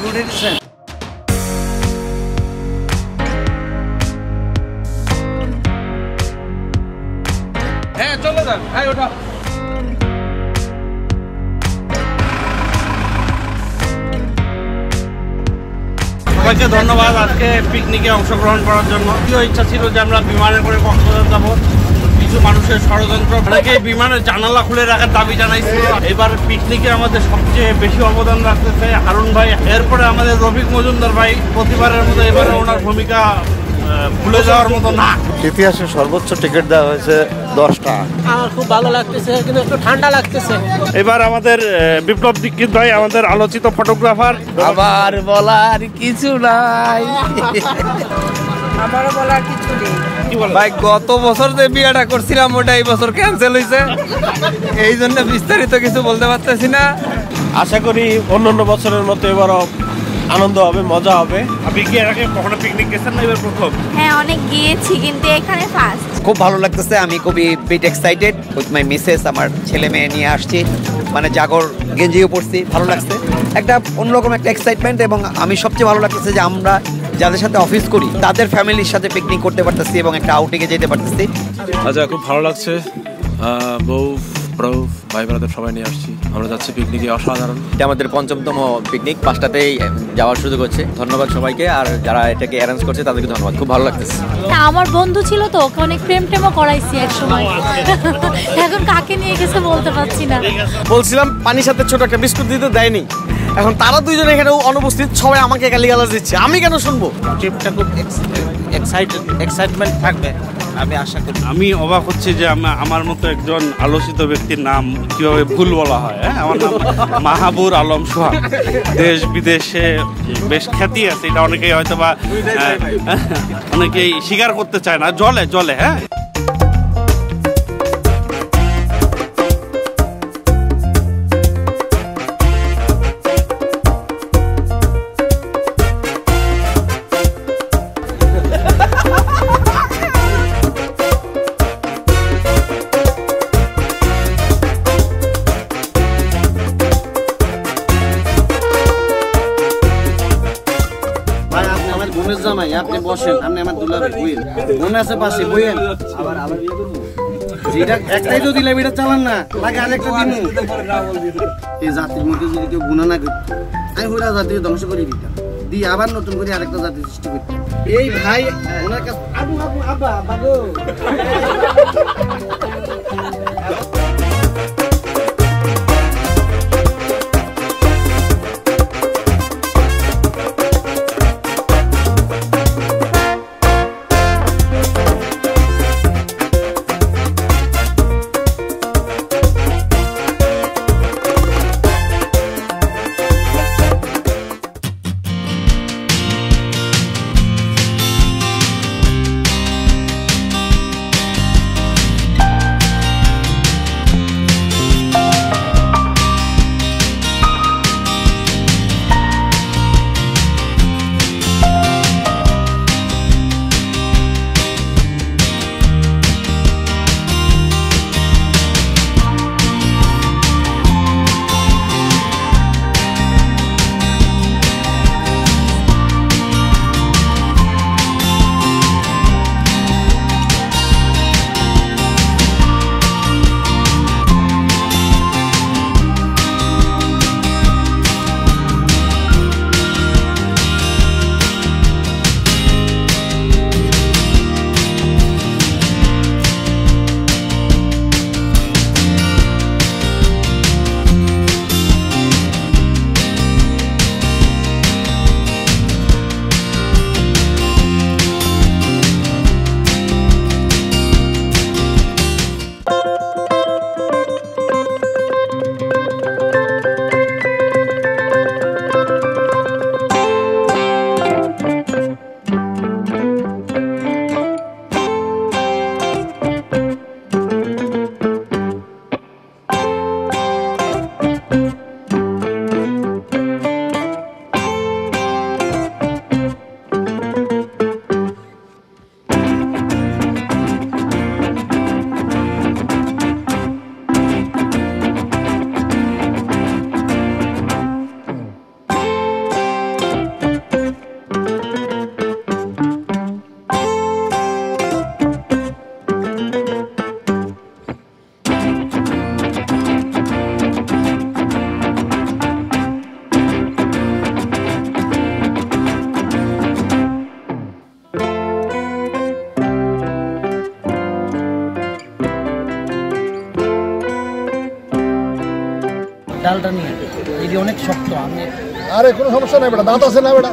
উঠে দিচ্ছেন? হ্যাঁ চলে যান, হ্যাঁ ওঠা। সবাইকে ধন্যবাদ আজকে পিকনিকে অংশগ্রহণ করার জন্য। প্রিয় ইচ্ছা ছিল যে আমরা বিমানে করে কক্সবাজার যাবো, কিছু মানুষের ষড়যন্ত্র অনেকে বিমানের জানালা খুলে রাখার দাবি জানাইছিল। এবার পিকনিকে আমাদের সবচেয়ে বেশি অবদান রাখতেছে হারুন ভাই, এরপরে আমাদের রফিক মজুমদার ভাই। প্রতিবারের মতো এবারে ওনার ভূমিকা ভুলে যাওয়ার মতো না। ইতিহাসে সর্বোচ্চ টিকিট দেওয়া হয়েছে 10টা। আমার খুব ভালো লাগতেছে, কিন্তু একটু ঠান্ডা লাগতেছে। এবার আমাদের বিপ্লব দীক্ষিত ভাই আমাদের আলোচিত ফটোগ্রাফার। আমার বলার কিছু নাই, আমারও বলার কিছু নেই ভাই। গত বছর যে বিয়েটা করছিলাম ওটা এই বছর ক্যান্সেল হয়েছে, এই জন্য বিস্তারিত কিছু বলতে পারতেছি না। আশা করি অন্যান্য বছরের মতো এবারও আনন্দ হবে, মজা হবে। আপনি কি এর আগে কখনো পিকনিক গেছেন না? এবার প্রথম? হ্যাঁ অনেক গিয়েছি, কিন্তু এখানে ফার্স্ট। খুব ভালো লাগতেছে, আমি খুবই bit excited with my missus. আমার ছেলে মেয়ে নিয়ে আসছি, মানে জাগর গেঞ্জিও পড়ছি, ভালো লাগছে। একটা অন্যরকম একটা এক্সাইটমেন্ট। এবং আমি সবচেয়ে ভালো লাগতেছে যে আমরা যাদের সাথে অফিস করি তাদের ফ্যামিলির সাথে পিকনিক করতে পারতেছি এবং একটা আউটিংয়ে যেতে পারতেছি। আচ্ছা, খুব ভালো লাগছে। বউ ভাই ব্রাদার সবাই নিয়ে আসছি, আমরা যাচ্ছি পিকনিকে। অসাধারণ। এটা আমাদের ৫ম পিকনিক, 5টাতেই যাওয়ার সুযোগ হচ্ছে। ধন্যবাদ সবাইকে, আর যারা এটাকে অ্যারেঞ্জ করছে তাদেরকে ধন্যবাদ। খুব ভালো লাগতেছে। আমার বন্ধু ছিল তো, ওকে অনেক প্রেম টেমও করাইছি এক সময়। এখন কাকে নিয়ে গেছে বলতে পারছি না। বলছিলাম পানির সাথে ছোট একটা বিস্কুট দিতে দেয়নি, এখন তারা দুইজন এখানে অনুপস্থিত, সবাই আমাকে গালিগালাজ দিচ্ছে, আমি কেন শুনবো? ট্রিপটা খুব এক্সাইটমেন্ট থাকবে আমি আশা করি। আমি অবাক হচ্ছি যে আমার মতো একজন আলোচিত ব্যক্তির নাম কিভাবে ভুল বলা হয়। হ্যাঁ, আমার নাম মাহাবুর আলম সোহাগ। দেশ বিদেশে বেশ খ্যাতি আছে, এটা অনেকেই হয়তো বা অনেকেই স্বীকার করতে চায় না। জলে হ্যাঁ। জামাই আপনি বসেন, আপনি আমার দুলাভাই বইয়েন, মনে আছে পাশে বইয়েন। আবার যেটা একটাই তো দিলাম, এটা চালান না, লাগে আরেকটা দিন। এই জাতির মধ্যে যদি কেউ গুণা না করতো, আমি পুরা জাতিকে ধ্বংস করে দিতাম, দিয়ে আবার নতুন করে আরেকটা জাতি সৃষ্টি করতাম। এই ভাই ওনার কাছে আবু আবু আব্বা বাবু। এই যে অনেক শক্ত। আমি আরে কোনো সমস্যা নাই বেটা, দাঁত আছে না বেটা?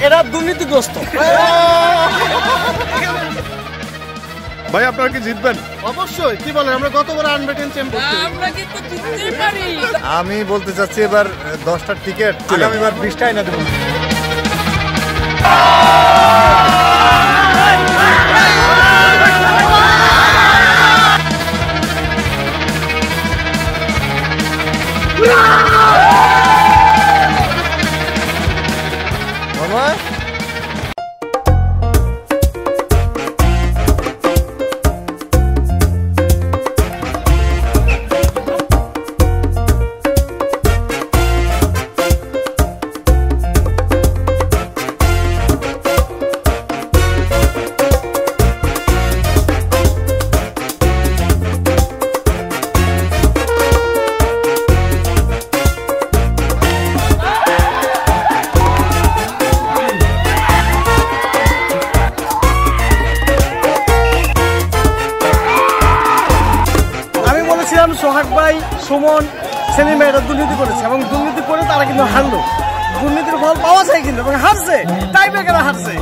এরা দুর্নীতিগ্রস্ত। ভাই আপনারা কি জিতবেন? অবশ্যই, কি বলেন, আমরা গতবার আনবেটেন চ্যাম্পিয়ন। আমি বলতে চাচ্ছি এবার 10টা টিকিট আগামীবার 20টাই না দেব। সোহাগ ভাই, সুমন, সেলিম ভাই এরা দুর্নীতি করেছে এবং দুর্নীতি করে তারা কিন্তু হারলো। দুর্নীতির ফল পাওয়া যায় কিন্তু, এবং হারছে, টাই ব্রেকারে হারছে।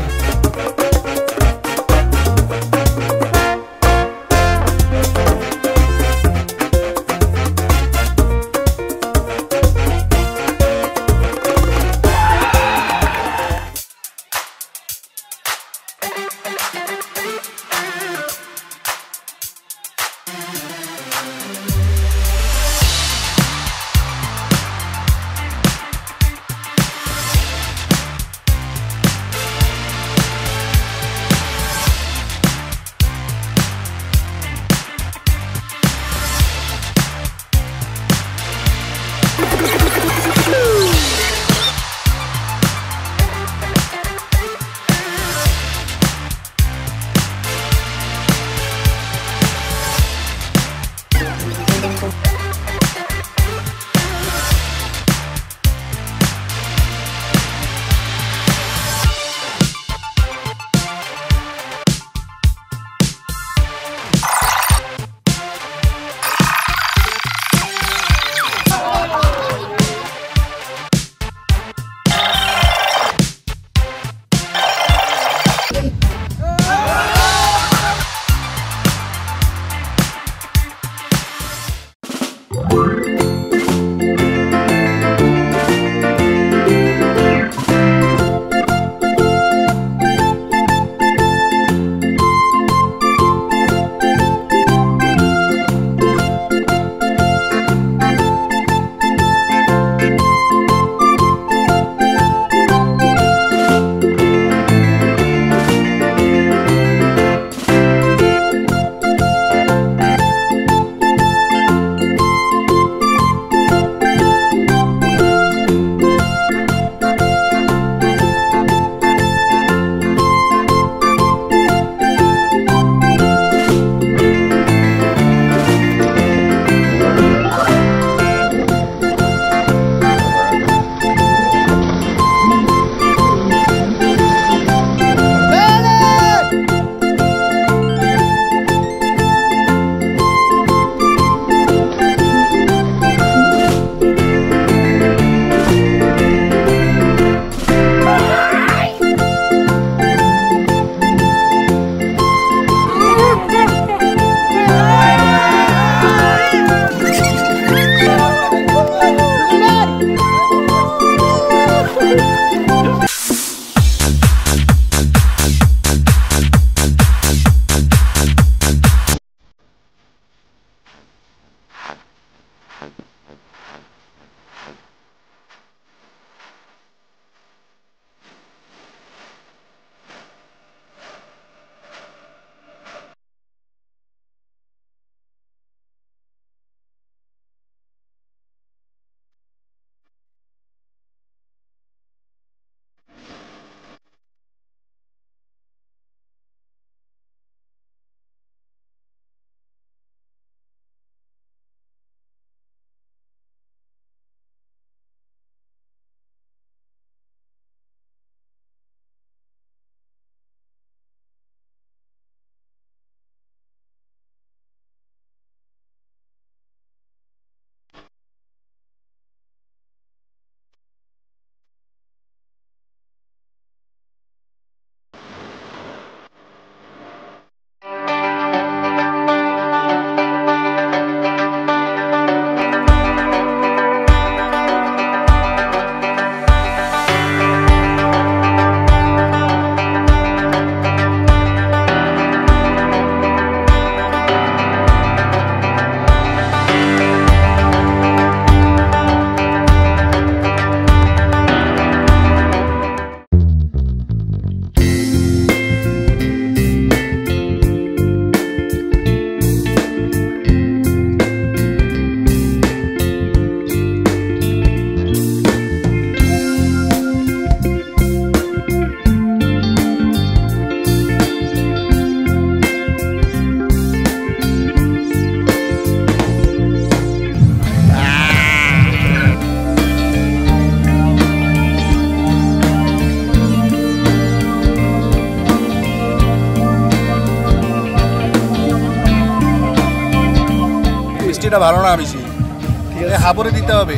মিষ্টিটা ভালো না বেশি, হাবরে দিতে হবে।